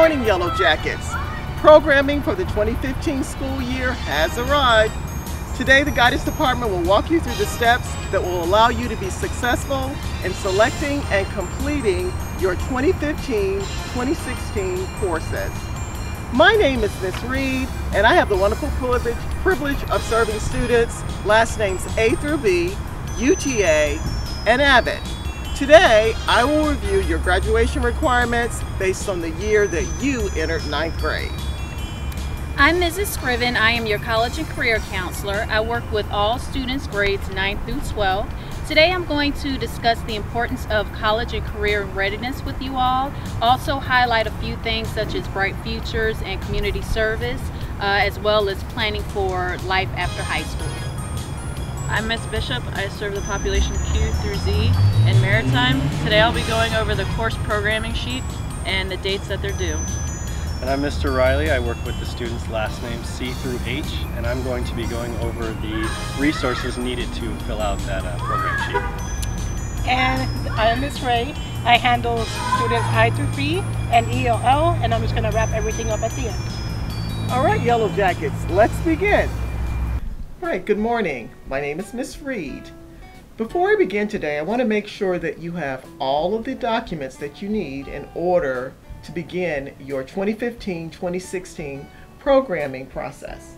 morning, Yellow Jackets. Programming for the 2015 school year has arrived. Today, the guidance department will walk you through the steps that will allow you to be successful in selecting and completing your 2015-2016 courses. My name is Miss Reed, and I have the wonderful privilege of serving students last names A through B, UTA, and Abbott. Today, I will review your graduation requirements based on the year that you entered ninth grade. I'm Mrs. Scriven. I am your college and career counselor. I work with all students grades 9th through 12. Today I'm going to discuss the importance of college and career readiness with you all. Also highlight a few things such as bright futures and community service, as well as planning for life after high school. I'm Miss Bishop. I serve the population Q through Z in Maritime. Today I'll be going over the course programming sheet and the dates that they're due. And I'm Mr. Riley. I work with the students' last names C through H, and I'm going to be going over the resources needed to fill out that program sheet. And I'm Miss Ray. I handle students I through P and ELL, and I'm just going to wrap everything up at the end. All right, Yellow Jackets, let's begin. All right, good morning. My name is Miss Reed. Before I begin today, I want to make sure that you have all of the documents that you need in order to begin your 2015-2016 programming process.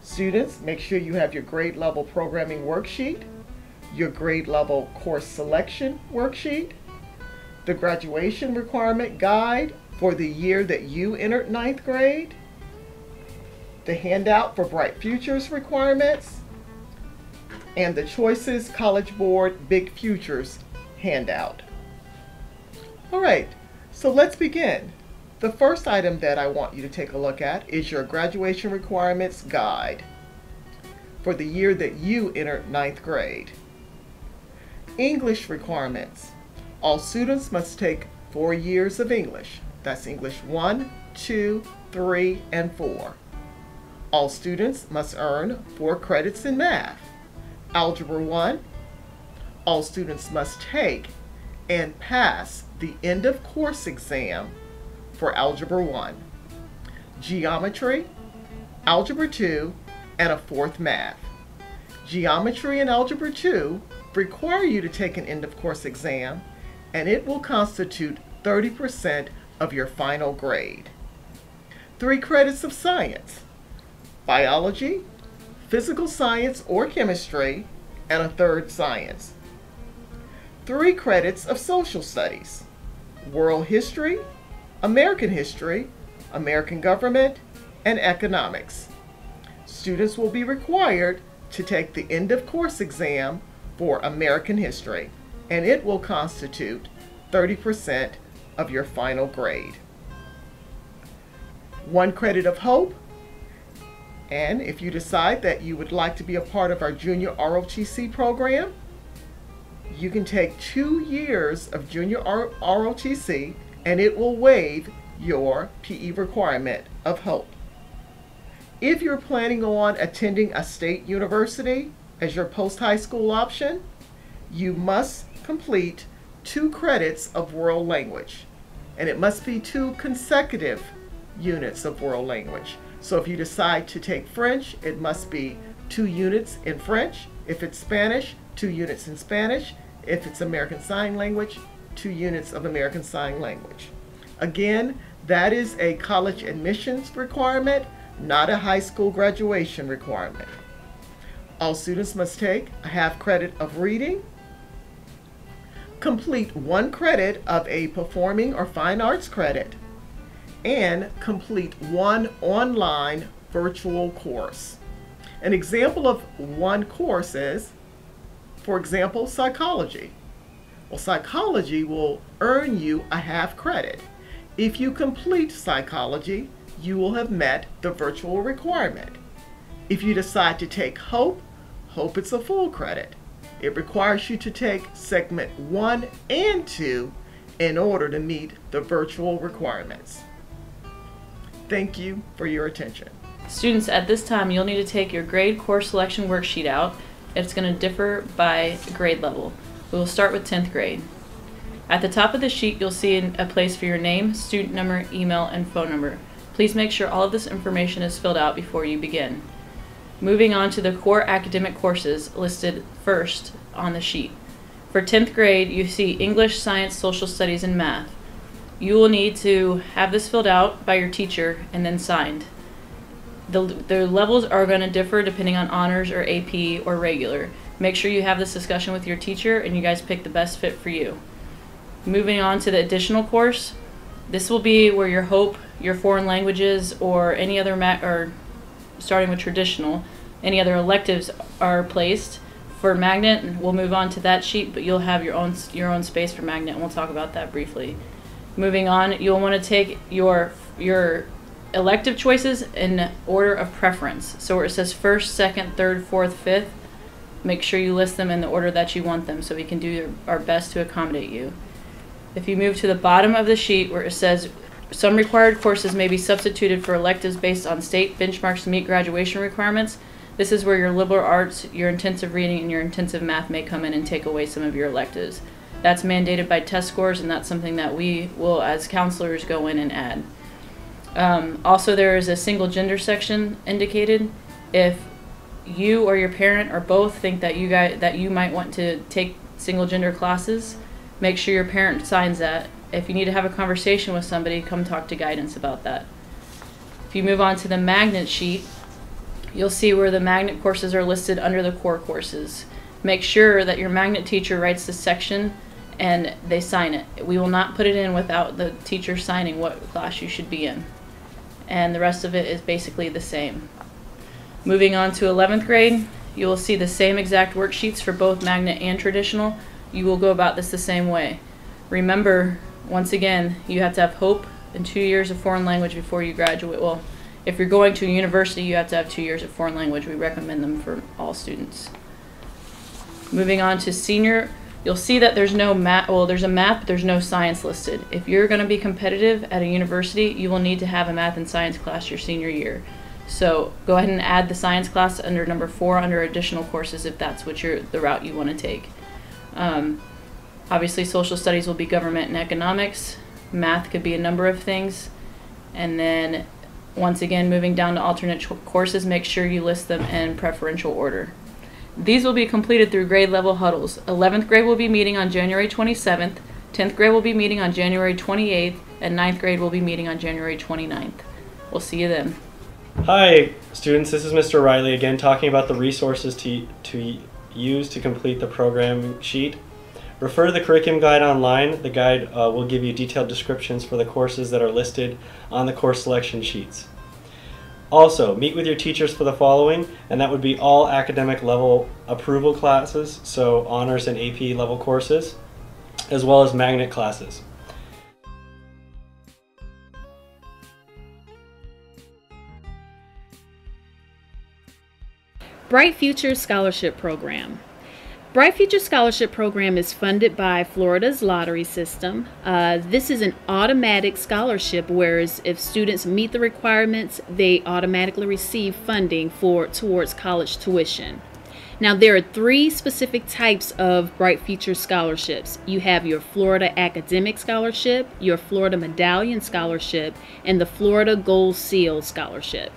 Students, make sure you have your grade level programming worksheet, your grade level course selection worksheet, the graduation requirement guide for the year that you entered ninth grade, the handout for Bright Futures requirements, and the Choices College Board Big Futures handout. All right, so let's begin. The first item that I want you to take a look at is your graduation requirements guide for the year that you entered ninth grade. English requirements. All students must take 4 years of English. That's English 1, 2, 3, and 4. All students must earn 4 credits in math. Algebra 1, all students must take and pass the end of course exam for Algebra 1. Geometry, Algebra 2, and a 4th math. Geometry and Algebra 2 require you to take an end of course exam, and it will constitute 30% of your final grade. 3 credits of science. Biology, physical science or chemistry, and a 3rd science. 3 credits of social studies, world history, American history, American government, and economics. Students will be required to take the end of course exam for American history, and it will constitute 30% of your final grade. 1 credit of hope. And if you decide that you would like to be a part of our junior ROTC program, you can take 2 years of junior ROTC, and it will waive your PE requirement of hope. If you're planning on attending a state university as your post-high school option, you must complete 2 credits of world language, and it must be 2 consecutive units of world language. So if you decide to take French, it must be 2 units in French. If it's Spanish, 2 units in Spanish. If it's American Sign Language, 2 units of American Sign Language. Again, that is a college admissions requirement, not a high school graduation requirement. All students must take a half credit of reading, complete 1 credit of a performing or fine arts credit, and complete 1 online virtual course. An example of 1 course is, for example, psychology. Well, psychology will earn you a half credit. If you complete psychology, you will have met the virtual requirement. If you decide to take hope, it's a full credit. It requires you to take segment 1 and 2 in order to meet the virtual requirements. Thank you for your attention. Students, at this time you'll need to take your grade course selection worksheet out. It's going to differ by grade level. We will start with 10th grade. At the top of the sheet, you'll see a place for your name, student number, email, and phone number. Please make sure all of this information is filled out before you begin. Moving on to the core academic courses listed first on the sheet. For 10th grade, you see English, Science, Social Studies, and Math. You will need to have this filled out by your teacher and then signed. The levels are going to differ depending on honors or AP or regular. Make sure you have this discussion with your teacher and you guys pick the best fit for you. Moving on to the additional course, this will be where your HOPE, your foreign languages, or any other or starting with traditional, any other electives are placed. For magnet, we'll move on to that sheet, but you'll have your own space for magnet, and we'll talk about that briefly. Moving on, you'll want to take your elective choices in order of preference. So where it says first, second, third, fourth, fifth, make sure you list them in the order that you want them so we can do our best to accommodate you. If you move to the bottom of the sheet where it says some required courses may be substituted for electives based on state benchmarks to meet graduation requirements, this is where your liberal arts, your intensive reading, and your intensive math may come in and take away some of your electives. That's mandated by test scores, and that's something that we will, as counselors, go in and add. Also, there is a single gender section indicated. If you or your parent or both think that you might want to take single gender classes, make sure your parent signs that. If you need to have a conversation with somebody, come talk to guidance about that. If you move on to the magnet sheet, you'll see where the magnet courses are listed under the core courses. Make sure that your magnet teacher writes the section and they sign it. We will not put it in without the teacher signing what class you should be in. And the rest of it is basically the same. Moving on to 11th grade, you will see the same exact worksheets for both magnet and traditional. You will go about this the same way. Remember, once again, you have to have HOPE and 2 years of foreign language before you graduate. Well, if you're going to a university, you have to have 2 years of foreign language. We recommend them for all students. Moving on to senior, you'll see that there's no math. Well, there's a math, but there's no science listed. If you're going to be competitive at a university, you will need to have a math and science class your senior year. So go ahead and add the science class under number 4 under additional courses if that's what the route you want to take. Obviously, social studies will be government and economics. Math could be a number of things. And then, once again, moving down to alternate courses, make sure you list them in preferential order. These will be completed through grade level huddles. 11th grade will be meeting on January 27th, 10th grade will be meeting on January 28th, and 9th grade will be meeting on January 29th. We'll see you then. Hi students, this is Mr. Riley again talking about the resources to use to complete the program sheet. Refer to the curriculum guide online. The guide will give you detailed descriptions for the courses that are listed on the course selection sheets. Also, meet with your teachers for the following, and that would be all academic level approval classes, so honors and AP level courses, as well as magnet classes. Bright Future Scholarship Program. Bright Future Scholarship Program is funded by Florida's lottery system. This is an automatic scholarship, whereas if students meet the requirements, they automatically receive funding towards college tuition. Now, there are 3 specific types of Bright Future scholarships. You have your Florida Academic Scholarship, your Florida Medallion Scholarship, and the Florida Gold Seal Scholarship.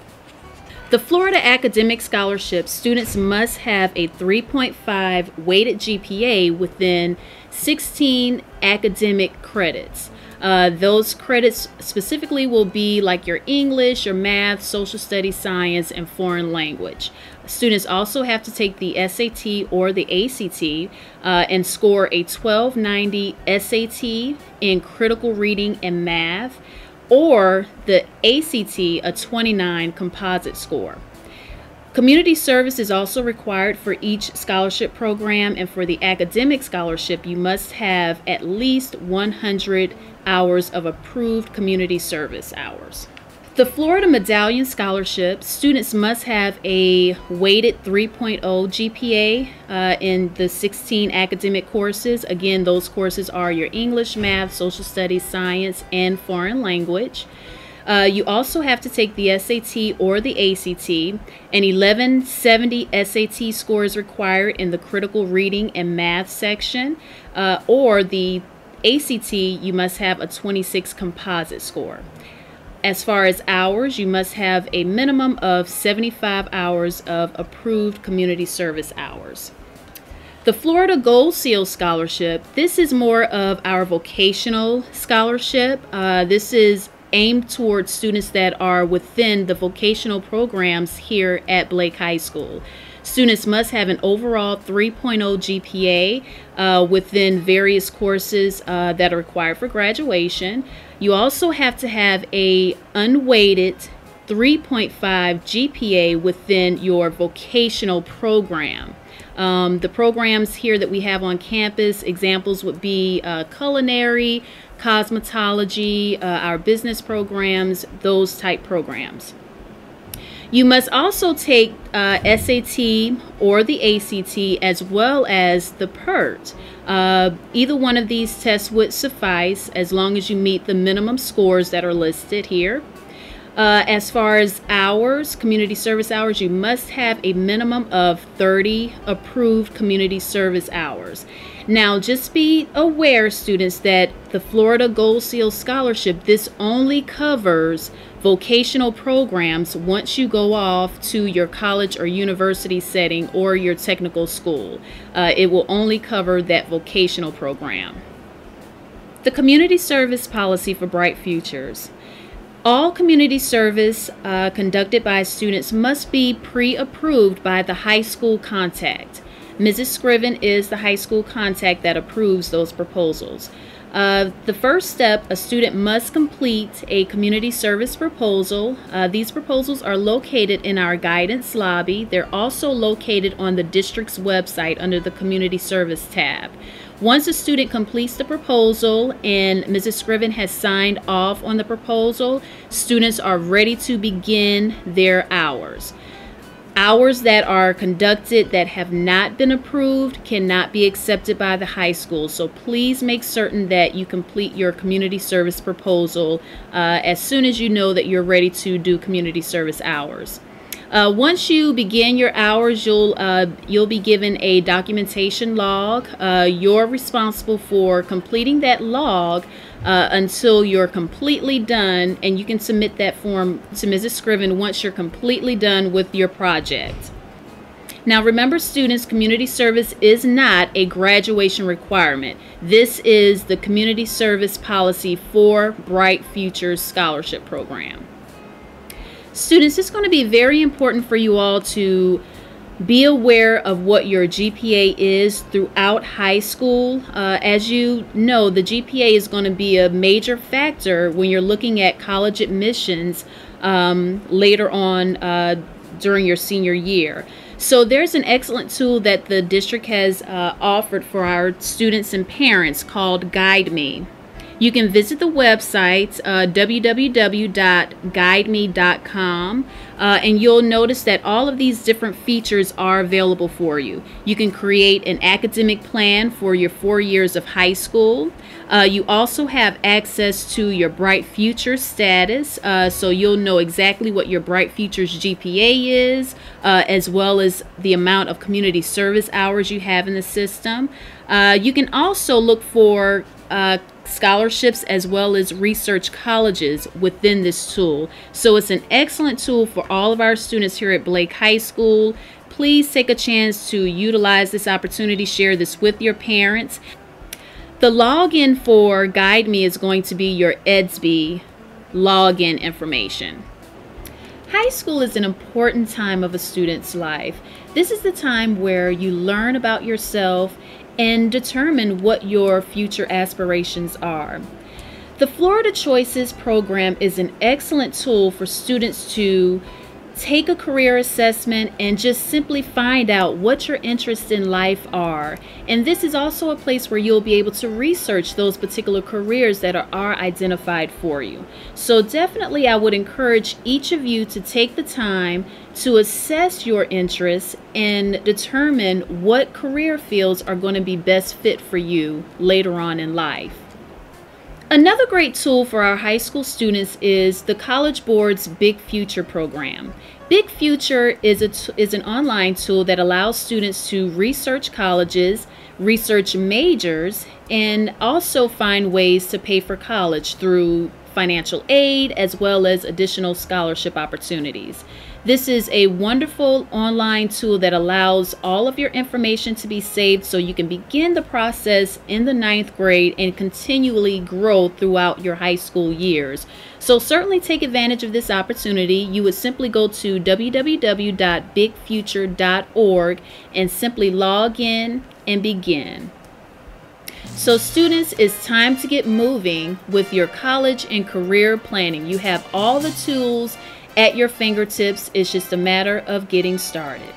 The Florida Academic Scholarship, students must have a 3.5 weighted GPA within 16 academic credits. Those credits specifically will be like your English, your math, social studies, science, and foreign language. Students also have to take the SAT or the ACT and score a 1290 SAT in critical reading and math, or the ACT, a 29 composite score. Community service is also required for each scholarship program, and for the academic scholarship, you must have at least 100 hours of approved community service hours. The Florida Medallion Scholarship, students must have a weighted 3.0 GPA in the 16 academic courses. Again, those courses are your English, math, social studies, science, and foreign language. You also have to take the SAT or the ACT. An 1170 SAT score is required in the critical reading and math section, or the ACT, you must have a 26 composite score. As far as hours, you must have a minimum of 75 hours of approved community service hours. The Florida Gold Seal Scholarship, this is more of our vocational scholarship. This is aimed towards students that are within the vocational programs here at Blake High School. Students must have an overall 3.0 GPA within various courses that are required for graduation. You also have to have a unweighted 3.5 GPA within your vocational program. The programs here that we have on campus, examples would be culinary, cosmetology, our business programs, those type programs. You must also take SAT or the ACT as well as the PERT. Either one of these tests would suffice as long as you meet the minimum scores that are listed here. As far as hours, community service hours, you must have a minimum of 30 approved community service hours. Now, just be aware, students, that the Florida Gold Seal Scholarship, this only covers vocational programs once you go off to your college or university setting or your technical school. It will only cover that vocational program. The community service policy for Bright Futures. All community service conducted by students must be pre-approved by the high school contact. Mrs. Scriven is the high school contact that approves those proposals. The first step, a student must complete a community service proposal. These proposals are located in our guidance lobby. They're also located on the district's website under the community service tab. Once a student completes the proposal and Mrs. Scriven has signed off on the proposal, students are ready to begin their hours. Hours that are conducted that have not been approved cannot be accepted by the high school. So please make certain that you complete your community service proposal as soon as you know that you're ready to do community service hours. Once you begin your hours, you'll be given a documentation log. You're responsible for completing that log until you're completely done, and you can submit that form to Mrs. Scriven once you're completely done with your project. Now remember, students, community service is not a graduation requirement. This is the community service policy for Bright Futures Scholarship Program. Students, it's going to be very important for you all to be aware of what your GPA is throughout high school. As you know, the GPA is going to be a major factor when you're looking at college admissions later on during your senior year. So there's an excellent tool that the district has offered for our students and parents called Guide Me. You can visit the website www.guideme.com and you'll notice that all of these different features are available for you. You can create an academic plan for your 4 years of high school. You also have access to your Bright Futures status, so you'll know exactly what your Bright Futures GPA is, as well as the amount of community service hours you have in the system. You can also look for scholarships as well as research colleges within this tool. So it's an excellent tool for all of our students here at Blake High School. Please take a chance to utilize this opportunity, share this with your parents. The login for Guide Me is going to be your EDSB login information. High school is an important time of a student's life. This is the time where you learn about yourself and determine what your future aspirations are. The Florida Choices program is an excellent tool for students to take a career assessment and just simply find out what your interests in life are. And this is also a place where you'll be able to research those particular careers that are identified for you. So definitely I would encourage each of you to take the time to assess your interests and determine what career fields are going to be best fit for you later on in life. Another great tool for our high school students is the College Board's Big Future program. Big Future is an online tool that allows students to research colleges, research majors, and also find ways to pay for college through financial aid as well as additional scholarship opportunities. This is a wonderful online tool that allows all of your information to be saved so you can begin the process in the 9th grade and continually grow throughout your high school years. So certainly take advantage of this opportunity. You would simply go to www.bigfuture.org and simply log in and begin. So students, it's time to get moving with your college and career planning. You have all the tools at your fingertips. It's just a matter of getting started.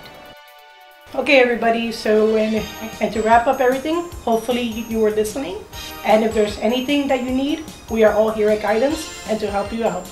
Okay, everybody, so and to wrap up everything, hopefully you were listening. And if there's anything that you need, we are all here at Guidance and to help you out.